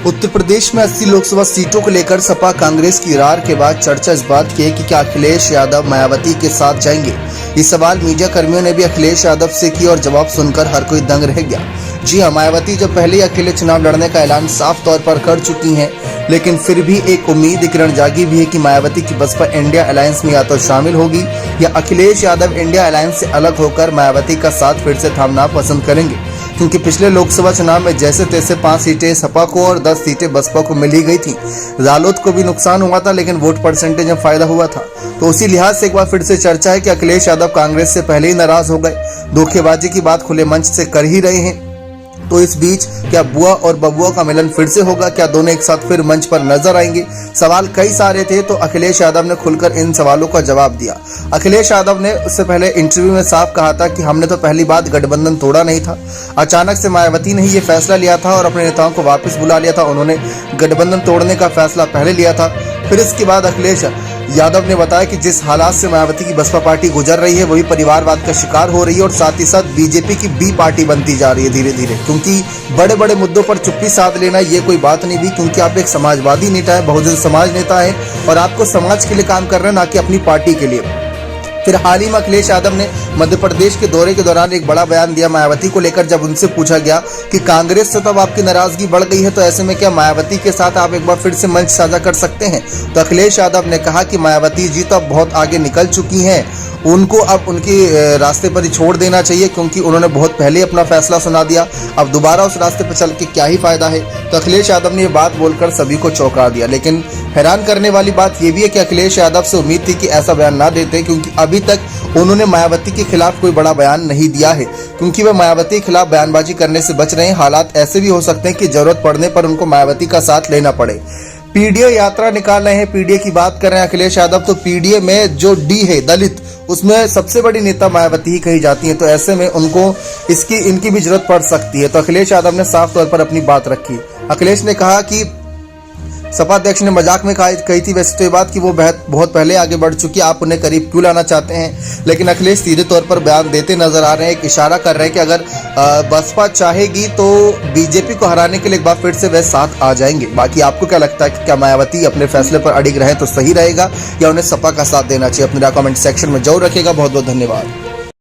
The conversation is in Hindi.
उत्तर प्रदेश में 80 लोकसभा सीटों को लेकर सपा कांग्रेस की रार के बाद चर्चा इस बात की है कि क्या अखिलेश यादव मायावती के साथ जाएंगे। ये सवाल मीडिया कर्मियों ने भी अखिलेश यादव से की और जवाब सुनकर हर कोई दंग रह गया। जी हां, मायावती जब पहले ही अकेले चुनाव लड़ने का ऐलान साफ तौर पर कर चुकी हैं, लेकिन फिर भी एक उम्मीद किरण जागी भी है कि मायावती की बसपा इंडिया अलायंस में या तो शामिल होगी या अखिलेश यादव इंडिया अलायंस से अलग होकर मायावती का साथ फिर से थामना पसंद करेंगे, क्योंकि पिछले लोकसभा चुनाव में जैसे तैसे 5 सीटें सपा को और 10 सीटें बसपा को मिल ही गई थी। रालोद को भी नुकसान हुआ था, लेकिन वोट परसेंटेज में फायदा हुआ था। तो उसी लिहाज से एक बार फिर से चर्चा है कि अखिलेश यादव कांग्रेस से पहले ही नाराज हो गए, धोखेबाजी की बात खुले मंच से कर ही रहे हैं। तो इस बीच क्या बुआ और बबुआ का मिलन फिर से होगा? क्या दोनों एक साथ फिर मंच पर नजर आएंगे? सवाल कई सारे थे, तो अखिलेश यादव ने खुलकर इन सवालों का जवाब दिया। अखिलेश यादव ने उससे पहले इंटरव्यू में साफ कहा था कि हमने तो पहली बात गठबंधन तोड़ा नहीं था, अचानक से मायावती ने ही ये फैसला लिया था और अपने नेताओं को वापस बुला लिया था। उन्होंने गठबंधन तोड़ने का फैसला पहले लिया था। फिर इसके बाद अखिलेश यादव ने बताया कि जिस हालात से मायावती की बसपा पार्टी गुजर रही है, वही परिवारवाद का शिकार हो रही है और साथ ही साथ बीजेपी की बी पार्टी बनती जा रही है धीरे धीरे, क्योंकि बड़े बड़े मुद्दों पर चुप्पी साध लेना ये कोई बात नहीं भी, क्योंकि आप एक समाजवादी नेता है, बहुजन समाज नेता है और आपको समाज के लिए काम कर रहे हैं, ना कि अपनी पार्टी के लिए। फिर हाल ही में अखिलेश यादव ने मध्य प्रदेश के दौरे के दौरान एक बड़ा बयान दिया मायावती को लेकर। जब उनसे पूछा गया कि कांग्रेस से तो अब आपकी नाराजगी बढ़ गई है, तो ऐसे में क्या मायावती के साथ आप एक बार फिर से मंच साझा कर सकते हैं? तो अखिलेश यादव ने कहा कि मायावती जी तो अब बहुत आगे निकल चुकी हैं, उनको अब उनके रास्ते पर ही छोड़ देना चाहिए, क्योंकि उन्होंने बहुत पहले अपना फैसला सुना दिया। अब दोबारा उस रास्ते पर चल के क्या ही फायदा है? तो अखिलेश यादव ने ये बात बोलकर सभी को चौंका दिया। लेकिन हैरान करने वाली बात यह भी है कि अखिलेश यादव से उम्मीद थी कि ऐसा बयान ना देते, क्योंकि अभी तक उन्होंने मायावती के खिलाफ कोई बड़ा बयान नहीं दिया है, क्योंकि वे मायावती के खिलाफ बयानबाजी करने से बच रहे हैं। हालात ऐसे भी हो सकते हैं कि जरूरत पड़ने पर उनको मायावती का साथ लेना पड़े। पीडीए यात्रा निकाल रहे हैं, पीडीए की बात कर रहे हैं अखिलेश यादव, तो पीडीए में जो डी है दलित, उसमें सबसे बड़ी नेता मायावती ही कही जाती है। तो ऐसे में उनको इनकी भी जरूरत पड़ सकती है। तो अखिलेश यादव ने साफ तौर पर अपनी बात रखी। अखिलेश ने कहा कि सपा अध्यक्ष ने मजाक में कही थी वैसे तो ये बात कि वो बहुत पहले आगे बढ़ चुकी है, आप उन्हें करीब क्यों लाना चाहते हैं? लेकिन अखिलेश सीधे तौर पर बयान देते नजर आ रहे हैं, एक इशारा कर रहे हैं कि अगर बसपा चाहेगी तो बीजेपी को हराने के लिए एक बार फिर से वे साथ आ जाएंगे। बाकी आपको क्या लगता है कि क्या मायावती अपने फैसले पर अड़िग रहे तो सही रहेगा या उन्हें सपा का साथ देना चाहिए? अपने कमेंट सेक्शन में जरूर रखिएगा। बहुत बहुत धन्यवाद।